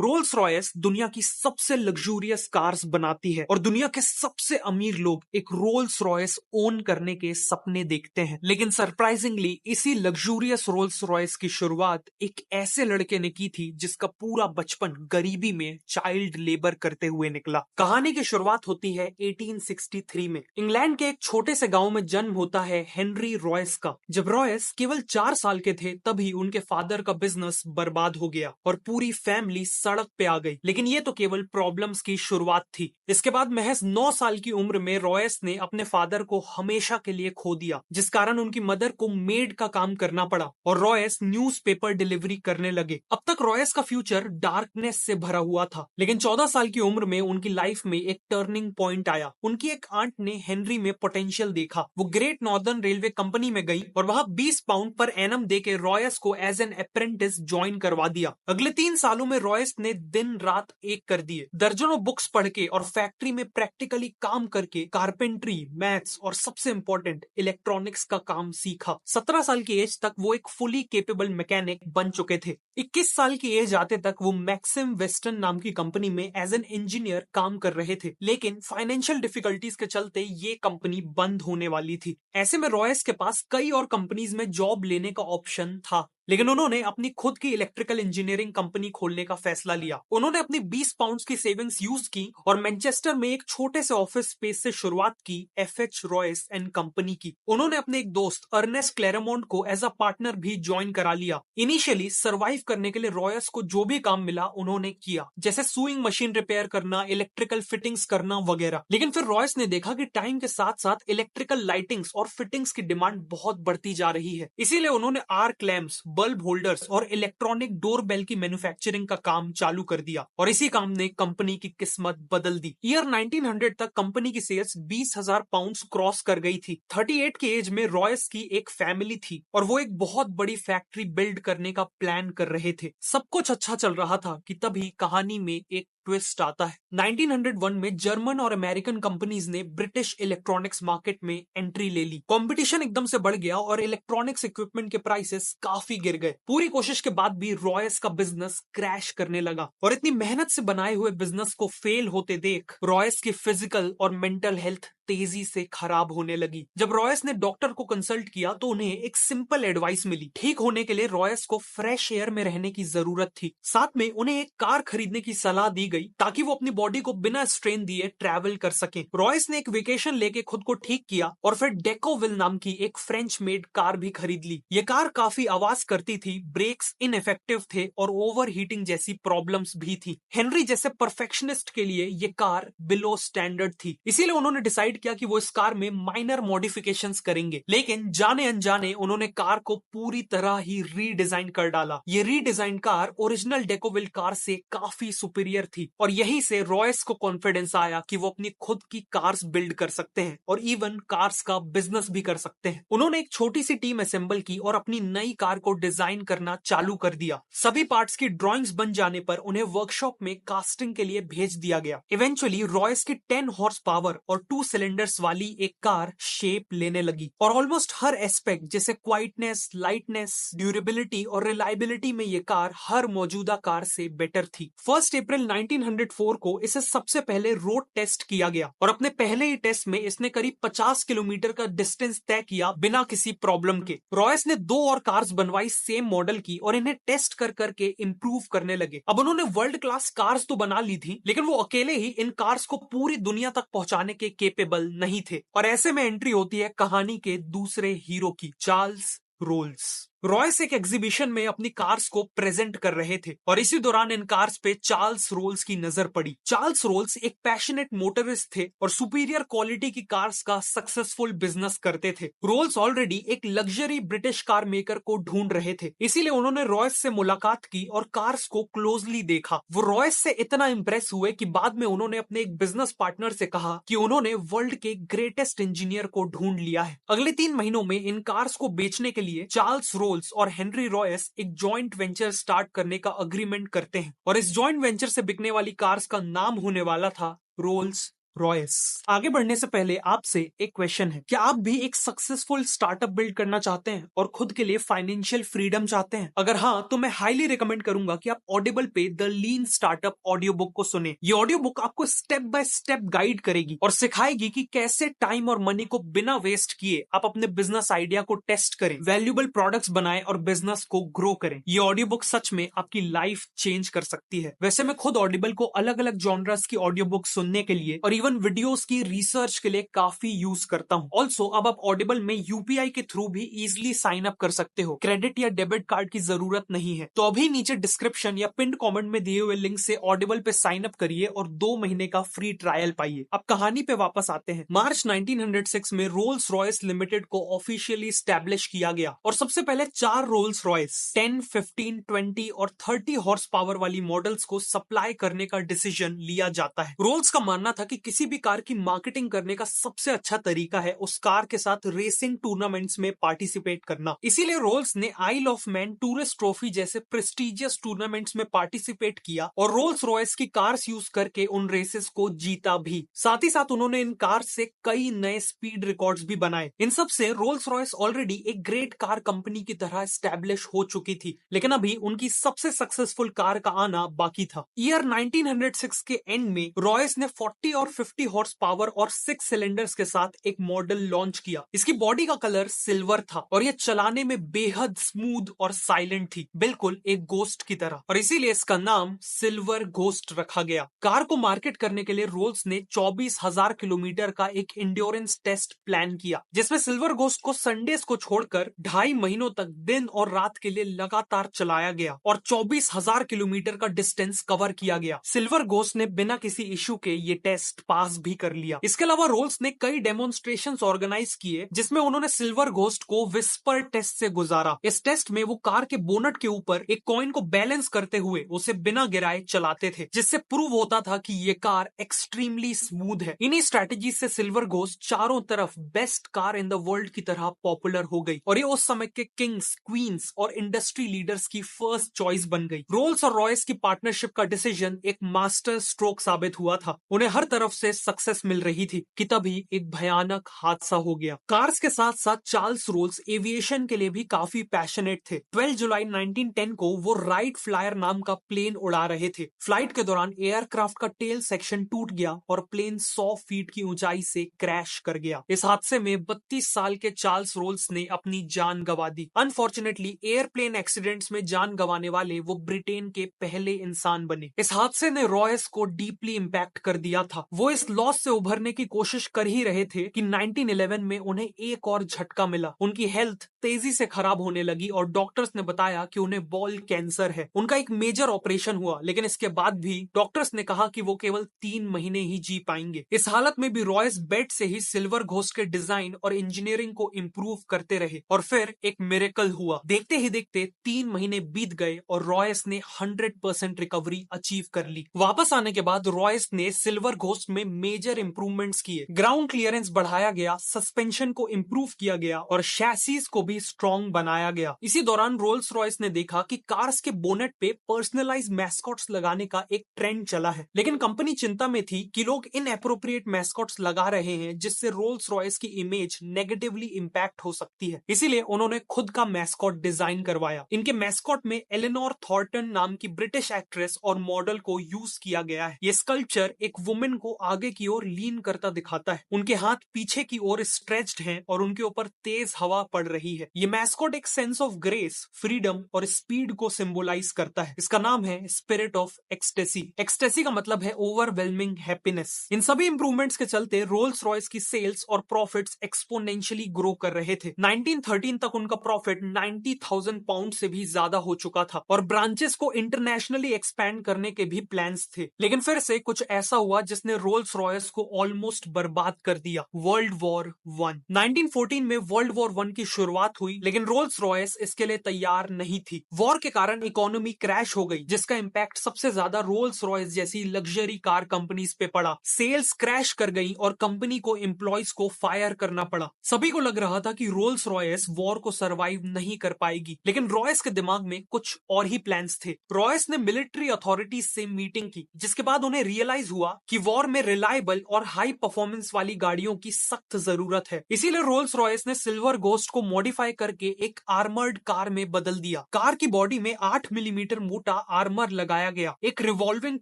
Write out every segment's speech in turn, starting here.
Rolls Royce दुनिया की सबसे लग्जूरियस कार्स बनाती है और दुनिया के सबसे अमीर लोग एक रोल्स रॉयस ओन करने के सपने देखते हैं। लेकिन सरप्राइजिंगली इसी लग्जूरियस रोल्स रॉयस की शुरुआत एक ऐसे लड़के ने की थी जिसका पूरा बचपन गरीबी में चाइल्ड लेबर करते हुए निकला। कहानी की शुरुआत होती है 1863 में। इंग्लैंड के एक छोटे से गांव में जन्म होता है हेनरी रॉयस का। जब रॉयस केवल 4 साल के थे तभी उनके फादर का बिजनेस बर्बाद हो गया और पूरी फैमिली सड़क पे आ गई। लेकिन ये तो केवल प्रॉब्लम्स की शुरुआत थी। इसके बाद महज 9 साल की उम्र में रॉयस ने अपने फादर को हमेशा के लिए खो दिया, जिस कारण उनकी मदर को मेड का काम करना पड़ा और रॉयस न्यूज़पेपर डिलीवरी करने लगे। अब तक रॉयस का फ्यूचर डार्कनेस से भरा हुआ था, लेकिन 14 साल की उम्र में उनकी लाइफ में एक टर्निंग पॉइंट आया। उनकी एक आंट ने हेनरी में पोटेंशियल देखा। वो ग्रेट नॉर्दर्न रेलवे कंपनी में गई और वहां 20 पाउंड पर एनम देके रॉयस को एज एन अप्रेंटिस ज्वाइन करवा दिया। अगले 3 सालों में रॉयस ने दिन रात एक कर दिए। दर्जनों बुक्स पढ़ के और फैक्ट्री में प्रैक्टिकली काम करके कारपेंट्री, मैथ्स और सबसे इंपॉर्टेंट इलेक्ट्रॉनिक्स का काम सीखा। 17 साल की एज तक वो एक फुली केपेबल मैकेनिक बन चुके थे। 21 साल की एज आते तक वो मैक्सिम वेस्टर्न नाम की कंपनी में एज एन इंजीनियर काम कर रहे थे। लेकिन फाइनेंशियल डिफिकल्टीज के चलते ये कंपनी बंद होने वाली थी। ऐसे में रॉयस के पास कई और कंपनीज में जॉब लेने का ऑप्शन था, लेकिन उन्होंने अपनी खुद की इलेक्ट्रिकल इंजीनियरिंग कंपनी खोलने का फैसला लिया। उन्होंने अपनी 20 पाउंड्स की सेविंग्स यूज की और मैनचेस्टर में एक छोटे से ऑफिस स्पेस से शुरुआत की एफएच रॉयस एंड कंपनी की। उन्होंने अपने एक दोस्त अर्नेस्ट क्लेरेमोंट को एज अ पार्टनर भी ज्वाइन करा लिया। इनिशियली सर्वाइव करने के लिए रॉयस को जो भी काम मिला उन्होंने किया, जैसे सुइंग मशीन रिपेयर करना, इलेक्ट्रिकल फिटिंग्स करना वगैरह। लेकिन फिर रॉयस ने देखा कि टाइम के साथ साथ इलेक्ट्रिकल लाइटिंग्स और फिटिंग्स की डिमांड बहुत बढ़ती जा रही है। इसीलिए उन्होंने आर्क लैंप्स, बल्ब होल्डर्स और इलेक्ट्रॉनिक डोरबेल की मैन्युफैक्चरिंग का काम चालू कर दिया और इसी काम ने कंपनी की किस्मत बदल दी। ईयर 1900 तक कंपनी की सेल्स 20,000 पाउंड्स क्रॉस कर गई थी। 38 की एज में रॉयस की एक फैमिली थी और वो एक बहुत बड़ी फैक्ट्री बिल्ड करने का प्लान कर रहे थे। सब कुछ अच्छा चल रहा था कि तभी कहानी में एक ट्विस्ट आता है। 1901 में जर्मन और अमेरिकन कंपनीज ने ब्रिटिश इलेक्ट्रॉनिक्स मार्केट में एंट्री ले ली। कंपटीशन एकदम से बढ़ गया और इलेक्ट्रॉनिक्स इक्विपमेंट के प्राइसेस काफी गिर गए। पूरी कोशिश के बाद भी रॉयस का बिजनेस क्रैश करने लगा और इतनी मेहनत से बनाए हुए बिजनेस को फेल होते देख रॉयस की फिजिकल और मेंटल हेल्थ तेजी से खराब होने लगी। जब रॉयस ने डॉक्टर को कंसल्ट किया तो उन्हें एक सिंपल एडवाइस मिली। ठीक होने के लिए रॉयस को फ्रेश एयर में रहने की जरूरत थी। साथ में उन्हें एक कार खरीदने की सलाह दी गई ताकि वो अपनी बॉडी को बिना स्ट्रेन दिए ट्रैवल कर सके। रॉयस ने एक वेकेशन लेके खुद को ठीक किया और फिर डेकोविल नाम की एक फ्रेंच मेड कार भी खरीद ली। ये कार काफी आवाज करती थी, ब्रेक्स इनइफेक्टिव थे और ओवर हीटिंग जैसी प्रॉब्लम्स भी थी। हेनरी जैसे परफेक्शनिस्ट के लिए ये कार बिलो स्टैंडर्ड थी, इसीलिए उन्होंने डिसाइड किया कि वो इस कार में माइनर मॉडिफिकेशंस करेंगे। लेकिन जाने अनजाने उन्होंने कार को पूरी तरह ही रीडिजाइन कर डाला। ये रीडिजाइन कार ओरिजिनल डेकोविल कार से काफी सुपीरियर थी और यहीं से रॉयस को कॉन्फिडेंस आया कि वो अपनी खुद की कार्स बिल्ड कर सकते हैं और इवन कार्स का बिजनेस भी कर सकते हैं। उन्होंने एक छोटी सी टीम असेंबल की और अपनी नई कार को डिजाइन करना चालू कर दिया। सभी पार्ट्स की ड्राइंग्स बन जाने पर उन्हें वर्कशॉप में कास्टिंग के लिए भेज दिया गया। इवेंचुअली रॉयस की 10 हॉर्स पावर और 2 सिलेंडर्स वाली एक कार शेप लेने लगी और ऑलमोस्ट हर एस्पेक्ट जैसे क्वाइटनेस, लाइटनेस, ड्यूरेबिलिटी और रिलायबिलिटी में ये कार हर मौजूदा कार से बेटर थी। 1 अप्रैल 1904 को इसे सबसे पहले रोड टेस्ट किया गया और अपने पहले ही टेस्ट में इसने करीब 50 किलोमीटर का डिस्टेंस तय किया बिना किसी प्रॉब्लम के। रॉयस ने 2 और कार्स बनवाई सेम मॉडल की और इन्हें टेस्ट कर करके इंप्रूव करने लगे। अब उन्होंने वर्ल्ड क्लास कार्स तो बना ली थी, लेकिन वो अकेले ही इन कार्स को पूरी दुनिया तक पहुंचाने के केपेबल नहीं थे और ऐसे में एंट्री होती है कहानी के दूसरे हीरो की, चार्ल्स रोल्स। रॉयस एक एग्जीबिशन में अपनी कार्स को प्रेजेंट कर रहे थे और इसी दौरान इन कार्स पे चार्ल्स रोल्स की नजर पड़ी। चार्ल्स रोल्स एक पैशनेट मोटरिस्ट थे और सुपीरियर क्वालिटी की कार्स का सक्सेसफुल बिजनेस करते थे। रोल्स ऑलरेडी एक लग्जरी ब्रिटिश कार मेकर को ढूंढ रहे थे, इसीलिए उन्होंने रॉयस से मुलाकात की और कार्स को क्लोजली देखा। वो रॉयस से इतना इंप्रेस हुए कि बाद में उन्होंने अपने एक बिजनेस पार्टनर से कहा कि उन्होंने वर्ल्ड के ग्रेटेस्ट इंजीनियर को ढूंढ लिया है। अगले 3 महीनों में इन कार्स को बेचने के लिए चार्ल्स रोल्स और हेनरी रॉयस एक जॉइंट वेंचर स्टार्ट करने का अग्रीमेंट करते हैं और इस जॉइंट वेंचर से बिकने वाली कार्स का नाम होने वाला था रोल्स रॉयस। आगे बढ़ने से पहले आपसे एक क्वेश्चन है, क्या आप भी एक सक्सेसफुल स्टार्टअप बिल्ड करना चाहते हैं और खुद के लिए फाइनेंशियल फ्रीडम चाहते हैं? अगर हाँ, तो मैं हाईली रिकमेंड करूंगा कि आप ऑडिबल पे the lean startup audio book को सुने। ये ऑडियो बुक आपको स्टेप बाय स्टेप गाइड करेगी और सिखाएगी कि कैसे टाइम और मनी को बिना वेस्ट किए आप अपने बिजनेस आइडिया को टेस्ट करें, वैल्यूएबल प्रोडक्ट्स बनाएं और बिजनेस को ग्रो करें। ये ऑडियो बुक सच में आपकी लाइफ चेंज कर सकती है। वैसे मैं खुद ऑडिबल को अलग अलग जॉनर्स की ऑडियो बुक सुनने के लिए और इवन वीडियोस की रिसर्च के लिए काफी यूज करता हूँ। ऑल्सो अब आप ऑडिबल में यूपीआई के थ्रू भी इजिली साइन अप कर सकते हो। क्रेडिट या डेबिट कार्ड की जरूरत नहीं है। तो अभी नीचे डिस्क्रिप्शन या पिन कमेंट में दिए हुए लिंक से ऑडिबल पे साइन अप करिए और 2 महीने का फ्री ट्रायल पाइए। अब कहानी पे वापस आते हैं। मार्च 1906 में रोल्स रॉयस लिमिटेड को ऑफिशियली स्टैब्लिश किया गया और सबसे पहले 4 रोल्स रॉयस 10, 15, 20 और 30 हॉर्स पावर वाली मॉडल्स को सप्लाई करने का डिसीजन लिया जाता है। रोल्स का मानना था कि किसी भी कार की मार्केटिंग करने का सबसे अच्छा तरीका है उस कार के साथ रेसिंग टूर्नामेंट्स में पार्टिसिपेट करना। इसीलिए रोल्स ने आइल ऑफ मैन टूरिस्ट ट्रॉफी जैसे प्रेस्टिजियस टूर्नामेंट्स में पार्टिसिपेट किया और रोल्स रॉयस की कार्स यूज करके उन रेसेस को जीता भी। साथ ही साथ उन्होंने इन कार से कई नए स्पीड रिकॉर्ड्स भी बनाए। इन सब से रोल्स रॉयस ऑलरेडी एक ग्रेट कार कंपनी की तरह एस्टैब्लिश हो चुकी थी, लेकिन अभी उनकी सबसे सक्सेसफुल कार का आना बाकी था। ईयर 1906 के एंड में रॉयस ने 40 और 50 हॉर्स पावर और 6 सिलेंडर्स के साथ एक मॉडल लॉन्च किया। इसकी बॉडी का कलर सिल्वर था और यह चलाने में बेहद स्मूथ और साइलेंट थी, बिल्कुल एक गोस्ट की तरह, और इसीलिए इसका नाम सिल्वर घोस्ट रखा गया। कार को मार्केट करने के लिए रोल्स ने 24,000 किलोमीटर का एक इंड्योरेंस टेस्ट प्लान किया, जिसमें सिल्वर घोस्ट को संडेज को छोड़कर 2.5 महीनों तक दिन और रात के लिए लगातार चलाया गया और 24,000 किलोमीटर का डिस्टेंस कवर किया गया। सिल्वर घोस्ट ने बिना किसी इशू के ये टेस्ट पास भी कर लिया। इसके अलावा रोल्स ने कई डेमोन्स्ट्रेशंस ऑर्गेनाइज किए जिसमें उन्होंने सिल्वर घोस्ट को विस्पर टेस्ट से गुजारा। इस टेस्ट में वो कार के बोनट के ऊपर एक कॉइन को बैलेंस करते हुए उसे बिना गिराए चलाते थे, जिससे प्रूव होता था कि ये कार एक्सट्रीमली स्मूथ है। इन्हीं स्ट्रेटेजी से सिल्वर घोस्ट चारों तरफ best car in the world की तरह पॉपुलर हो गई और ये उस समय के किंग्स, क्वींस और इंडस्ट्री लीडर्स की फर्स्ट चॉइस बन गई। रोल्स और रॉयस की पार्टनरशिप का डिसीजन एक मास्टर स्ट्रोक साबित हुआ था। उन्हें हर तरफ से सक्सेस मिल रही थी कि तभी एक भयानक हादसा हो गया। कार्स के साथ साथ चार्ल्स रोल्स एविएशन के लिए भी काफी पैशनेट थे। 12 जुलाई 1910 को वो राइट फ्लायर नाम का प्लेन उड़ा रहे थे। फ्लाइट के दौरान एयरक्राफ्ट का टेल सेक्शन टूट गया और प्लेन 100 फीट की ऊंचाई से क्रैश कर गया। इस हादसे में 32 साल के चार्ल्स रोल्स ने अपनी जान गंवा दी। अनफॉर्चुनेटली एयरप्लेन एक्सीडेंट्स में जान गंवाने वाले वो ब्रिटेन के पहले इंसान बने। इस हादसे ने रॉयस को डीपली इंपैक्ट कर दिया था। वो इस लॉस से उभरने की कोशिश कर ही रहे थे कि 1911 में उन्हें एक और झटका मिला। उनकी हेल्थ तेजी से खराब होने लगी और डॉक्टर्स ने बताया कि उन्हें बॉल कैंसर है। उनका एक मेजर ऑपरेशन हुआ, लेकिन इसके बाद भी डॉक्टर्स ने कहा कि वो केवल 3 महीने ही जी पाएंगे। इस हालत में भी रॉयस बेड से ही सिल्वर घोस्ट के डिजाइन और इंजीनियरिंग को इम्प्रूव करते रहे और फिर एक मिरेकल हुआ। देखते ही देखते 3 महीने बीत गए और रॉयस ने 100% रिकवरी अचीव कर ली। वापस आने के बाद रॉयस ने सिल्वर घोस्ट में मेजर इंप्रूवमेंट्स किए। ग्राउंड क्लियरेंस बढ़ाया गया, सस्पेंशन को इम्प्रूव किया गया और शैसीज को भी स्ट्रॉन्ग बनाया गया। इसी दौरान रोल्स रॉयस ने देखा कि कार्स के बोनेट पे पर्सनलाइज मैस्कॉट्स लगाने का एक ट्रेंड चला है, लेकिन कंपनी चिंता में थी कि लोग इनएप्रोप्रिएट मैस्कॉट्स लगा रहे हैं जिससे रोल्स रॉयस की इमेज नेगेटिवली इंपैक्ट हो सकती है। इसीलिए उन्होंने खुद का मैस्कॉट डिजाइन करवाया। इनके मैस्कॉट में एलेनोर थॉर्टन नाम की ब्रिटिश एक्ट्रेस और मॉडल को यूज किया गया है। ये स्कल्पचर एक वुमेन को आगे की ओर लीन करता दिखाता है। उनके हाथ पीछे की ओर स्ट्रेच्ड हैं और उनके ऊपर तेज हवा पड़ रही है। ये मैस्कॉट एक सेंस ऑफ ग्रेस, फ्रीडम और स्पीड को सिंबलाइज करता है। इसका नाम है स्पिरिट ऑफ एक्सटेसी। एक्सटेसी का मतलब है ओवरवेलमिंग हैप्पीनेस। इन सभी इंप्रूवमेंट्स के चलते रोल्स रॉयस की सेल्स और प्रॉफिट्स एक्सपोनेंशियली ग्रो कर रहे थे। 1913 तक उनका प्रॉफिट 90,000 पाउंड से भी ज्यादा हो चुका था और ब्रांचेस को इंटरनेशनली एक्सपैंड करने के भी प्लान्स थे। लेकिन फिर से कुछ ऐसा हुआ जिसने रोल्स रॉयस को ऑलमोस्ट बर्बाद कर दिया। World war 1। 1914 में वर्ल्ड वॉर 1 की शुरुआत हुई, लेकिन रोल्स रॉयस इसके लिए तैयार नहीं थी। वॉर के कारण इकोनॉमी क्रैश हो गई, जिसका इंपैक्ट सबसे ज्यादा रोल्स रॉयस जैसी लग्जरी कार कंपनीज पे पड़ा। सेल्स क्रैश कर गई और कंपनी को एम्प्लॉयज को फायर करना पड़ा। सभी को लग रहा था कि रोल्स रॉयस वॉर को सरवाइव नहीं कर पाएगी, लेकिन रॉयस के दिमाग में कुछ और ही प्लान्स थे। रॉयस ने मिलिट्री अथॉरिटीज से मीटिंग की, जिसके बाद उन्हें रियलाइज हुआ कि वॉर में हमें रिलायबल और हाई परफॉर्मेंस वाली गाड़ियों की सख्त जरूरत है। इसीलिए रोल्स रॉयस ने सिल्वर घोस्ट को मॉडिफाई करके एक आर्मर्ड कार में बदल दिया। कार की बॉडी में 8 मिलीमीटर मोटा आर्मर लगाया गया, एक रिवॉल्विंग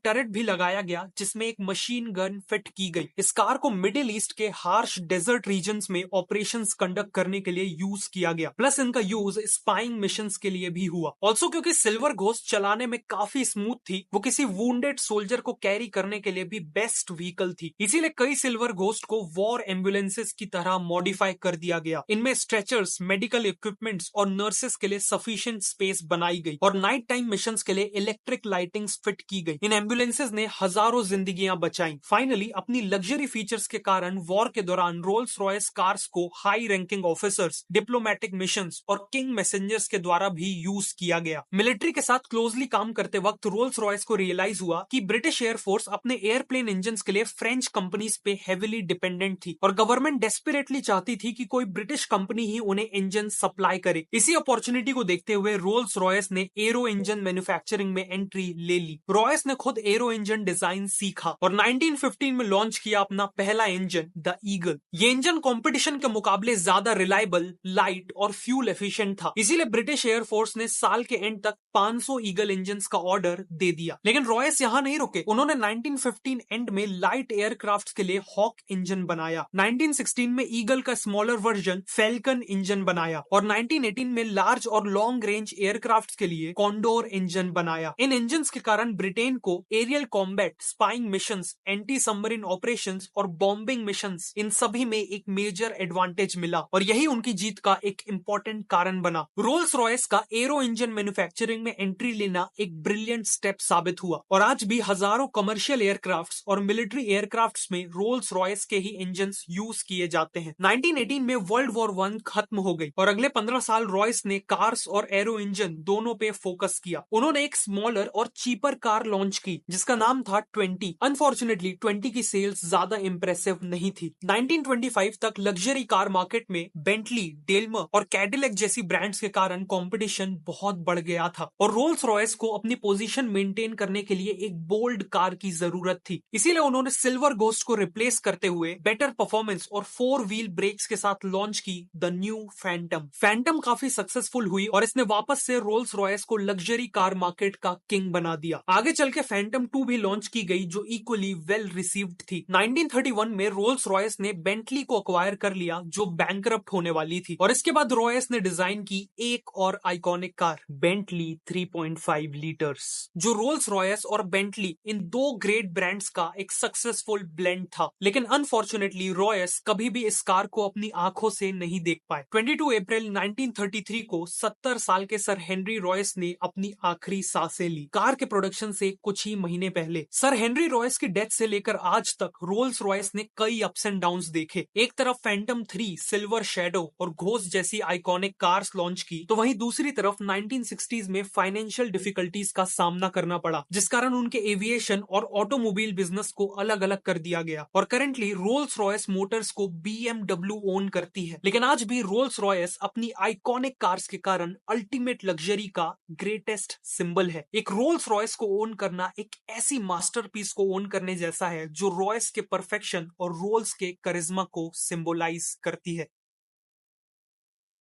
टरेट भी लगाया गया जिसमें एक मशीन गन फिट की गई। इस कार को मिडिल ईस्ट के हार्श डेजर्ट रीजन्स में ऑपरेशंस कंडक्ट करने के लिए यूज किया गया। प्लस इनका यूज स्पाइंग मिशंस के लिए भी हुआ। ऑल्सो क्योंकि सिल्वर घोस्ट चलाने में काफी स्मूथ थी, वो किसी वुंडेड सोल्जर को कैरी करने के लिए भी बेस्ट व्हीकल थी। इसीलिए कई सिल्वर घोस्ट को वॉर एम्बुलेंसेस की तरह मॉडिफाई कर दिया गया। इनमें स्ट्रेचर्स, मेडिकल इक्विपमेंट्स और नर्सेस के लिए सफिशिएंट स्पेस बनाई गई और नाइट टाइम मिशंस के लिए इलेक्ट्रिक लाइटिंग्स फिट की गई। इन एम्बुलेंसेस ने हजारों जिंदगियां बचाई। फाइनली अपनी लग्जरी फीचर्स के कारण वॉर के दौरान रोल्स रॉयस कार्स को high ranking officers, diplomatic missions और किंग मैसेंजर्स के द्वारा भी यूज किया गया। मिलिट्री के साथ क्लोजली काम करते वक्त रोल्स रॉयस को रियलाइज हुआ कि ब्रिटिश एयरफोर्स अपने एयरप्लेन इंजन्स के लिए फ्रेंच कंपनीज पे हेविली डिपेंडेंट थी और गवर्नमेंट डेस्परेटली चाहती थी कि कोई ब्रिटिश कंपनी ही उन्हें इंजन सप्लाई करे। इसी अपॉर्चुनिटी को देखते हुए रोल्स रॉयस ने एरो इंजन मैन्युफैक्चरिंग में एंट्री ले ली। रॉयस ने खुद एरो इंजन डिजाइन सीखा और 1915 में लॉन्च किया अपना पहला इंजन द ईगल। ये इंजन कंपटीशन के मुकाबले ज्यादा रिलायबल, लाइट और फ्यूल एफिशिएंट था। इसीलिए ब्रिटिश एयरफोर्स ने साल के एंड तक 500 ईगल इंजन्स का ऑर्डर दे दिया। लेकिन रॉयस यहां नहीं रुके। उन्होंने 1915 एंड में लाइट एयरक्राफ्ट के लिए हॉक इंजन बनाया। 1916 में ईगल का स्मॉलर वर्जन फैल्कन इंजन बनाया और 1918 में लार्ज और लॉन्ग रेंज एयरक्राफ्ट के लिए कॉन्डोर इंजन बनाया। इन इंजन के कारण ब्रिटेन को aerial combat, spying missions, anti submarine operations और बॉम्बिंग मिशंस, इन सभी में एक मेजर एडवांटेज मिला और यही उनकी जीत का एक इंपॉर्टेंट कारण बना। रोल्स रॉयस का एरो इंजन मैन्युफैक्चरिंग में एंट्री लेना एक ब्रिलियंट स्टेप साबित हुआ और आज भी हजारों कमर्शियल एयरक्राफ्ट्स और मिलिट्री एयरक्राफ्ट्स में रोल्स रॉयस के ही इंजन्स यूज किए जाते हैं। 1918 में वर्ल्ड वॉर 1 खत्म हो गई और अगले 15 साल रॉयस ने कार्स और एरो इंजन दोनों पे फोकस किया। उन्होंने एक स्मॉलर और चीपर कार लॉन्च की जिसका नाम था 20। अनफॉर्चुनेटली 20 की सेल्स ज्यादा इंप्रेसिव नहीं थी। 1925 तक लग्जरी कार मार्केट में बेंटली, डेल्मर और कैडिलैक जैसी ब्रांड्स के कारण कंपटीशन बहुत बढ़ गया था और रोल्स रॉयस को अपनी पोजीशन मेंटेन करने के लिए एक बोल्ड कार की जरूरत थी। इसीलिए उन्होंने सिल्वर घोस्ट को रिप्लेस करते हुए बेटर परफॉर्मेंस और 4 व्हील ब्रेक्स के साथ लॉन्च की द न्यू फैंटम। फैंटम काफी सक्सेसफुल हुई और इसने वापस से रोल्स रॉयस को लग्जरी कार मार्केट का किंग बना दिया। आगे चल के फैंटम 2 भी लॉन्च की गई जो इक्वली वेल रिसीव्ड थी। 1931 में रोल्स रॉयस ने बेंटली को अक्वायर कर लिया जो बैंकरप्ट होने वाली थी और इसके बाद रॉयस ने डिजाइन की एक और आइकॉनिक कार, बेंटली 3.5 लीटर्स, जो रोल्स रॉयस और बेंटली इन दो ग्रेट ब्रांड्स का एक सक्सेसफुल ब्लेंड था। लेकिन अनफॉर्चुनेटली रॉयस कभी भी इस कार को अपनी आंखों से नहीं देख पाए। 22 अप्रैल 1933 को 70 साल के सर हेनरी रॉयस ने अपनी आखिरी सांसें ली कार के प्रोडक्शन से कुछ ही महीने पहले। सर हेनरी रॉयस की डेथ से लेकर आज तक रोल्स रॉयस ने कई अप्स एंड डाउन्स देखे। एक तरफ फैंटम 3, सिल्वर शैडो और घोस्ट जैसी आइकॉनिक कार्स लॉन्च की तो वहीं दूसरी तरफ 1960s में फाइनेंशियल डिफिकल्टीज का सामना करना पड़ा जिस कारण उनके एविएशन और ऑटोमोबाइल बिजनेस को अलग अलग कर दिया गया और करंटली रोल्स रॉयस मोटर्स को BMW ओन करती है। लेकिन आज भी रोल्स रॉयस अपनी आइकॉनिक कार्स के कारण अल्टीमेट लग्जरी का ग्रेटेस्ट सिंबल है। एक रोल्स रॉयस को ओन करना एक ऐसी मास्टरपीस को ओन करने जैसा है जो रॉयस के परफेक्शन और रोल्स के करिश्मा को सिंबलाइज करती है।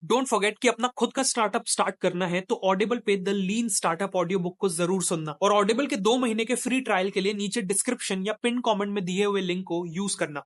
डोंट फॉरगेट कि अपना खुद का स्टार्टअप स्टार्ट करना है तो ऑडिबल पे the lean startup audio book को जरूर सुनना और ऑडिबल के 2 महीने के फ्री ट्रायल के लिए नीचे डिस्क्रिप्शन या पिन कमेंट में दिए हुए लिंक को यूज करना।